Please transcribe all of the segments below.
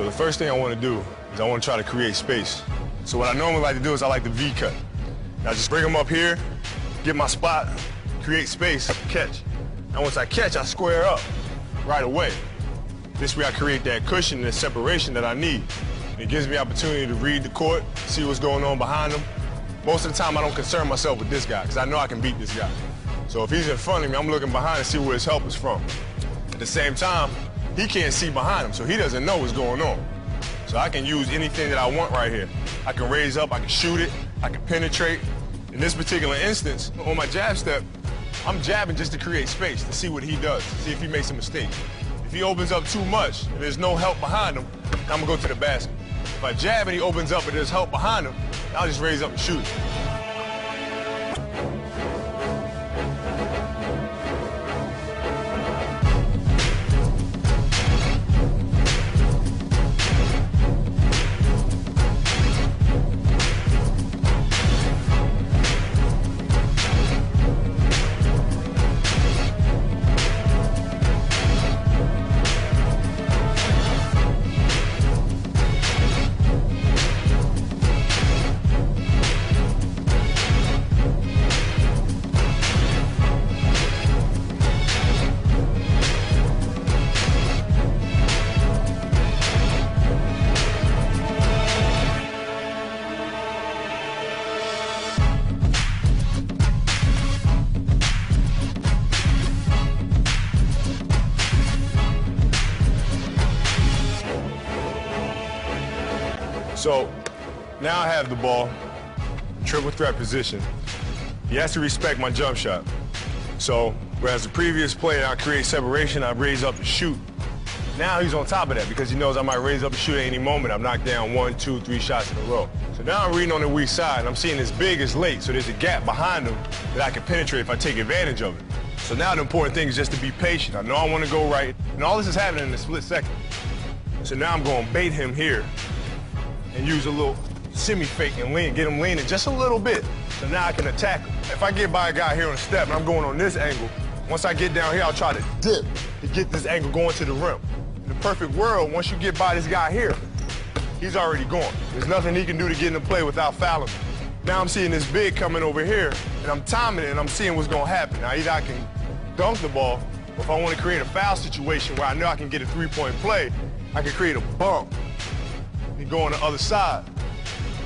So the first thing I want to do is I want to try to create space. So what I normally like to do is I like the V cut. I just bring them up here, get my spot, create space, catch. And once I catch, I square up right away. This way I create that cushion and the separation that I need. It gives me opportunity to read the court, see what's going on behind him. Most of the time I don't concern myself with this guy because I know I can beat this guy. So if he's in front of me, I'm looking behind to see where his help is from. At the same time, he can't see behind him, so he doesn't know what's going on. So I can use anything that I want right here. I can raise up, I can shoot it, I can penetrate. In this particular instance, on my jab step, I'm jabbing just to create space, to see what he does, to see if he makes a mistake. If he opens up too much and there's no help behind him, I'm gonna go to the basket. If I jab and he opens up and there's help behind him, I'll just raise up and shoot it. So now I have the ball, triple threat position. He has to respect my jump shot. So whereas the previous play, I create separation, I raise up and shoot. Now he's on top of that because he knows I might raise up and shoot at any moment. I've knocked down 1, 2, 3 shots in a row. So now I'm reading on the weak side, and I'm seeing this big is late, so there's a gap behind him that I can penetrate if I take advantage of it. So now the important thing is just to be patient. I know I want to go right, and all this is happening in a split second. So now I'm going to bait him here and use a little semi-fake and lean, get him leaning just a little bit, so now I can attack him. If I get by a guy here on the step and I'm going on this angle, once I get down here, I'll try to dip to get this angle going to the rim. In the perfect world, once you get by this guy here, he's already gone. There's nothing he can do to get into play without fouling me. Now I'm seeing this big coming over here, and I'm timing it, and I'm seeing what's gonna happen. Now either I can dunk the ball, or if I want to create a foul situation where I know I can get a three-point play, I can create a bump and go on the other side,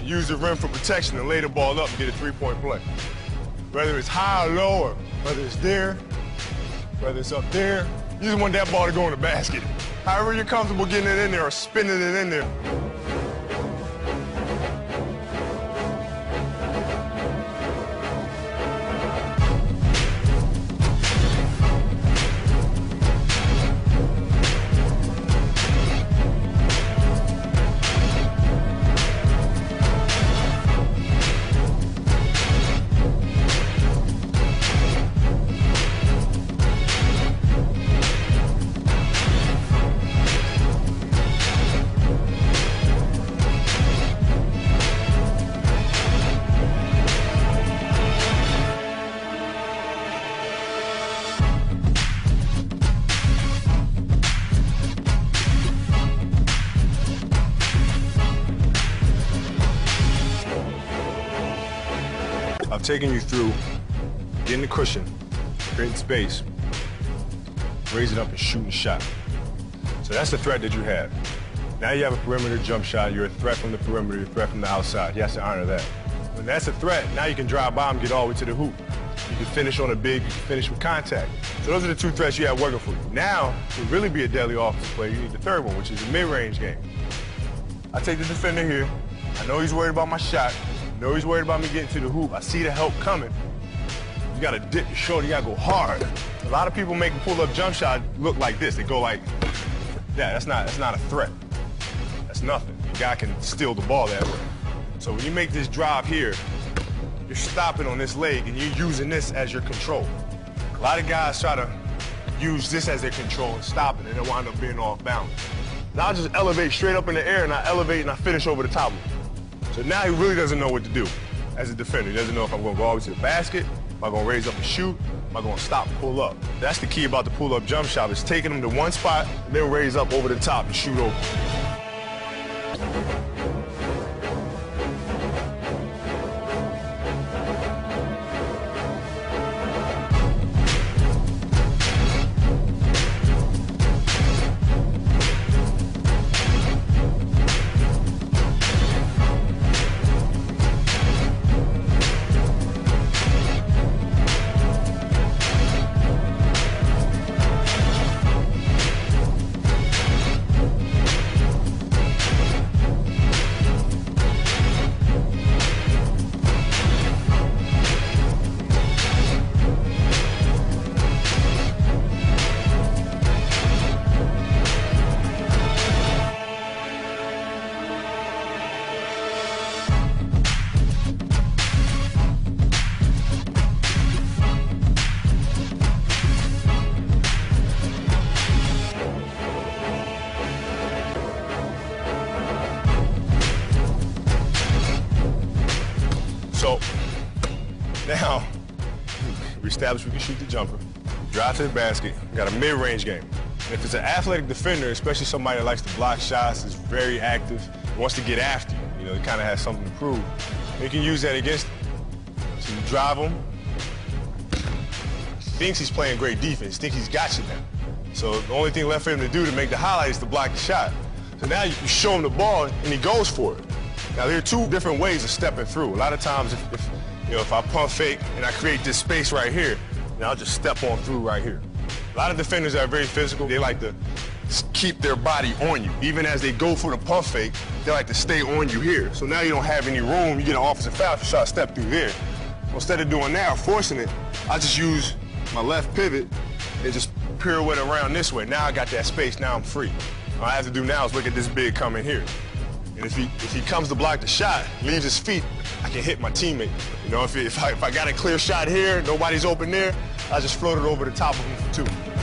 use the rim for protection and lay the ball up and get a three-point play. Whether it's high or low, or whether it's there, whether it's up there, you just want that ball to go in the basket. However you're comfortable getting it in there or spinning it in there. I've taken you through getting the cushion, creating space, raising up and shooting shot. So that's the threat that you have. Now you have a perimeter jump shot. You're a threat from the perimeter, you're a threat from the outside. You have to honor that. When that's a threat, now you can drive by and get all the way to the hoop. You can finish on a big, you can finish with contact. So those are the two threats you have working for you. Now, to really be a deadly offensive player, you need the third one, which is a mid-range game. I take the defender here. I know he's worried about my shot. I know he's worried about me getting to the hoop. I see the help coming. You gotta dip your shoulder, you gotta go hard. A lot of people make a pull-up jump shot look like this. They go like, yeah, that's not a threat. That's nothing. The guy can steal the ball that way. So when you make this drive here, you're stopping on this leg and you're using this as your control. A lot of guys try to use this as their control and stop it, and they wind up being off balance. Now I just elevate straight up in the air, and I elevate and I finish over the top of it. So now he really doesn't know what to do as a defender. He doesn't know if I'm going to go all the way to the basket, if I'm going to raise up and shoot, if I'm going to stop and pull up. That's the key about the pull-up jump shot, is taking him to one spot and then raise up over the top and shoot over. So now we established we can shoot the jumper, drive to the basket, got a mid-range game. And if it's an athletic defender, especially somebody that likes to block shots, is very active, wants to get after you, he kind of has something to prove. You can use that against him. So you drive him, thinks he's playing great defense, thinks he's got you now. So the only thing left for him to do to make the highlight is to block the shot. So now you show him the ball and he goes for it. Now, there are two different ways of stepping through. A lot of times, if I pump fake and I create this space right here, I'll just step on through right here. A lot of defenders that are very physical, they like to keep their body on you. Even as they go for the pump fake, they like to stay on you here. So now you don't have any room. You get an offensive foul if you try to step through there. So instead of doing that or forcing it, I just use my left pivot and just pirouette around this way. Now I got that space. Now I'm free. All I have to do now is look at this big coming here. And if he comes to block the shot, leaves his feet, I can hit my teammate. If I got a clear shot here, nobody's open there, I just float it over the top of him for two.